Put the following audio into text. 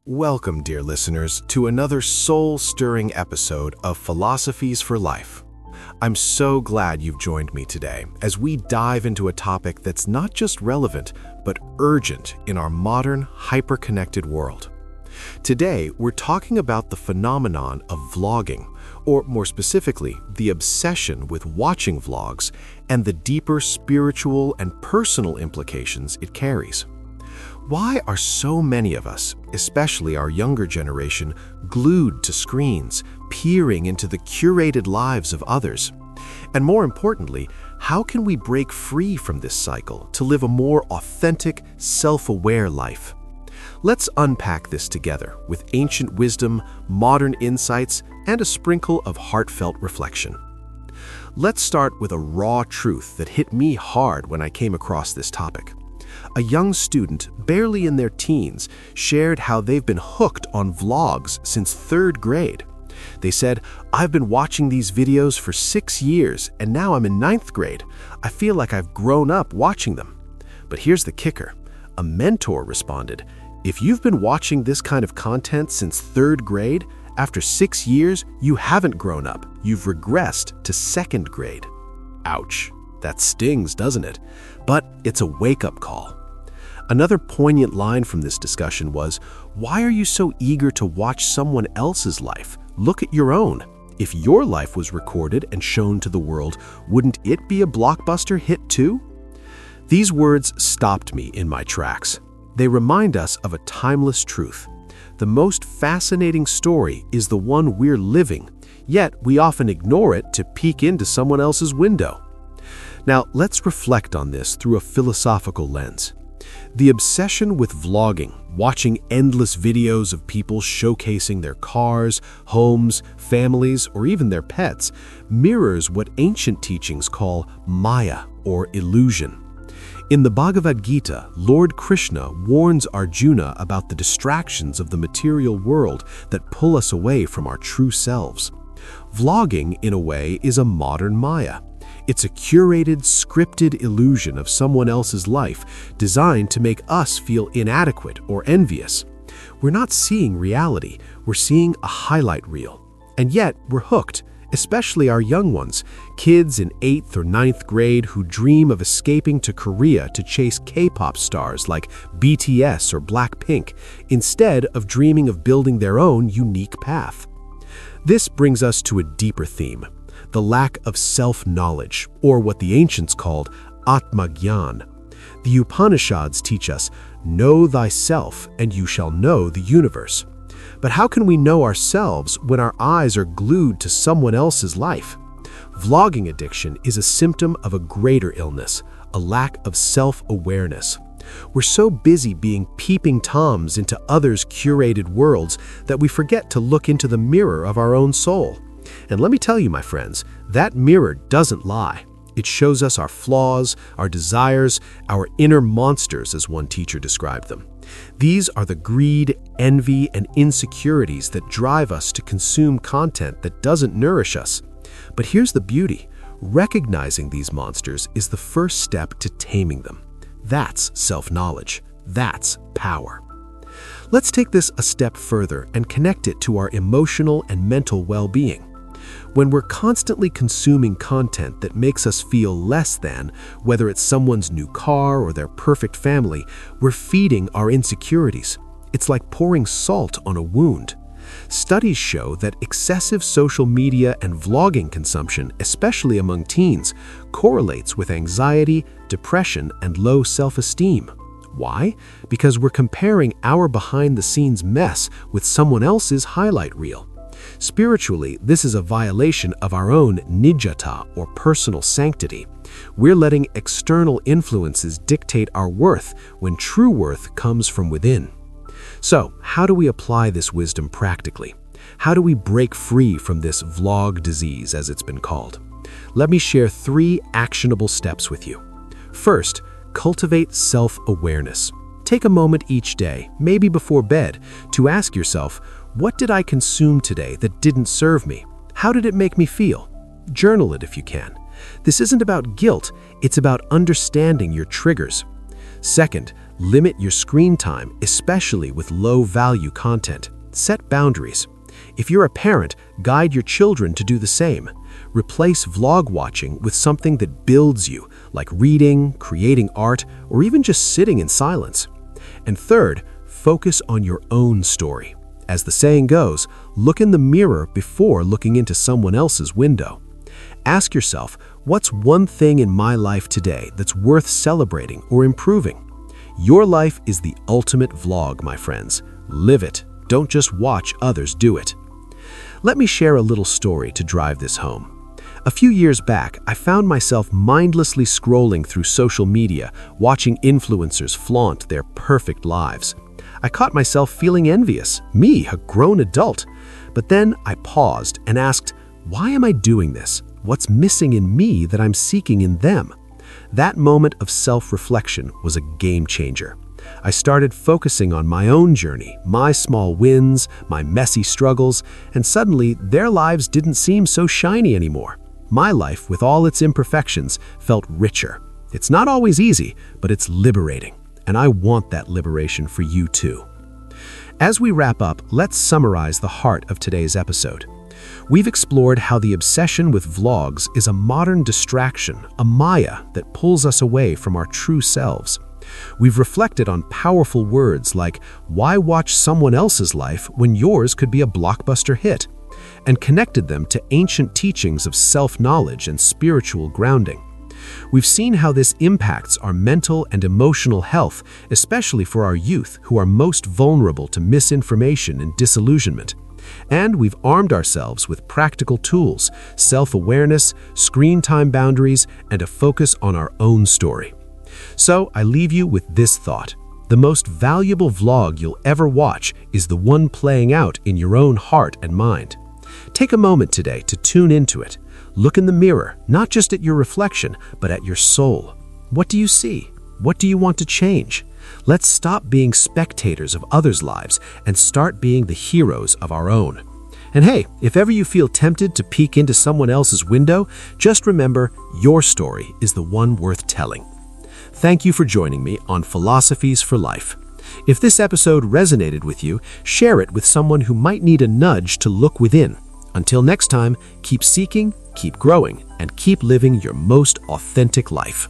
Welcome, dear listeners, to another soul-stirring episode of Philosophies for Life. I'm so glad you've joined me today as we dive into a topic that's not just relevant, but urgent in our modern, hyper-connected world. Today, we're talking about the phenomenon of vlogging, or more specifically, the obsession with watching vlogs and the deeper spiritual and personal implications it carries. Why are so many of us, especially our younger generation, glued to screens, peering into the curated lives of others? And more importantly, how can we break free from this cycle to live a more authentic, self-aware life? Let's unpack this together with ancient wisdom, modern insights, and a sprinkle of heartfelt reflection. Let's start with a raw truth that hit me hard when I came across this topic. A young student, barely in their teens, shared how they've been hooked on vlogs since 3rd grade. They said, "I've been watching these videos for 6 years, and now I'm in 9th grade. I feel like I've grown up watching them." But here's the kicker. A mentor responded, "If you've been watching this kind of content since 3rd grade, after 6 years, you haven't grown up. You've regressed to 2nd grade." Ouch. That stings, doesn't it? But it's a wake-up call. Another poignant line from this discussion was, "Why are you so eager to watch someone else's life? Look at your own. If your life was recorded and shown to the world, wouldn't it be a blockbuster hit too?" These words stopped me in my tracks. They remind us of a timeless truth. The most fascinating story is the one we're living, yet we often ignore it to peek into someone else's window. Now, let's reflect on this through a philosophical lens. The obsession with vlogging, watching endless videos of people showcasing their cars, homes, families, or even their pets, mirrors what ancient teachings call Maya, or illusion. In the Bhagavad Gita, Lord Krishna warns Arjuna about the distractions of the material world that pull us away from our true selves. Vlogging, in a way, is a modern Maya. It's a curated, scripted illusion of someone else's life designed to make us feel inadequate or envious. We're not seeing reality, we're seeing a highlight reel. And yet, we're hooked, especially our young ones, kids in 8th or 9th grade who dream of escaping to Korea to chase K-pop stars like BTS or Blackpink, instead of dreaming of building their own unique path. This brings us to a deeper theme. The lack of self-knowledge, or what the ancients called Atma-gyan. The Upanishads teach us, "Know thyself, and you shall know the universe." But how can we know ourselves when our eyes are glued to someone else's life? Vlogging addiction is a symptom of a greater illness, a lack of self-awareness. We're so busy being peeping toms into others' curated worlds that we forget to look into the mirror of our own soul. And let me tell you, my friends, that mirror doesn't lie. It shows us our flaws, our desires, our inner monsters, as one teacher described them. These are the greed, envy, and insecurities that drive us to consume content that doesn't nourish us. But here's the beauty. Recognizing these monsters is the first step to taming them. That's self-knowledge. That's power. Let's take this a step further and connect it to our emotional and mental well-being. When we're constantly consuming content that makes us feel less than, whether it's someone's new car or their perfect family, we're feeding our insecurities. It's like pouring salt on a wound. Studies show that excessive social media and vlogging consumption, especially among teens, correlates with anxiety, depression, and low self-esteem. Why? Because we're comparing our behind-the-scenes mess with someone else's highlight reel. Spiritually, this is a violation of our own nijjata, or personal sanctity. We're letting external influences dictate our worth when true worth comes from within. So, how do we apply this wisdom practically? How do we break free from this vlog disease, as it's been called? Let me share 3 actionable steps with you. First, cultivate self-awareness. Take a moment each day, maybe before bed, to ask yourself, what did I consume today that didn't serve me? How did it make me feel? Journal it if you can. This isn't about guilt, it's about understanding your triggers. Second, Limit your screen time, especially with low-value content. Set boundaries. If you're a parent, guide your children to do the same. Replace vlog watching with something that builds you, like reading, creating art, or even just sitting in silence. And third, focus on your own story. As the saying goes, look in the mirror before looking into someone else's window. Ask yourself, what's one thing in my life today that's worth celebrating or improving? Your life is the ultimate vlog, my friends. Live it. Don't just watch others do it. Let me share a little story to drive this home. A few years back, I found myself mindlessly scrolling through social media, watching influencers flaunt their perfect lives. I caught myself feeling envious, me, a grown adult. But then I paused and asked, why am I doing this? What's missing in me that I'm seeking in them? That moment of self-reflection was a game changer. I started focusing on my own journey, my small wins, my messy struggles, and suddenly their lives didn't seem so shiny anymore. My life, with all its imperfections, felt richer. It's not always easy, but it's liberating. And I want that liberation for you too. As we wrap up, let's summarize the heart of today's episode. We've explored how the obsession with vlogs is a modern distraction, a maya that pulls us away from our true selves. We've reflected on powerful words like, why watch someone else's life when yours could be a blockbuster hit? And connected them to ancient teachings of self-knowledge and spiritual grounding. We've seen how this impacts our mental and emotional health, especially for our youth who are most vulnerable to misinformation and disillusionment. And we've armed ourselves with practical tools, self-awareness, screen time boundaries, and a focus on our own story. So I leave you with this thought. The most valuable vlog you'll ever watch is the one playing out in your own heart and mind. Take a moment today to tune into it. Look in the mirror, not just at your reflection, but at your soul. What do you see? What do you want to change? Let's stop being spectators of others' lives and start being the heroes of our own. And hey, if ever you feel tempted to peek into someone else's window, just remember your story is the one worth telling. Thank you for joining me on Philosophies for Life. If this episode resonated with you, share it with someone who might need a nudge to look within. Until next time, keep seeking, keep growing, and keep living your most authentic life.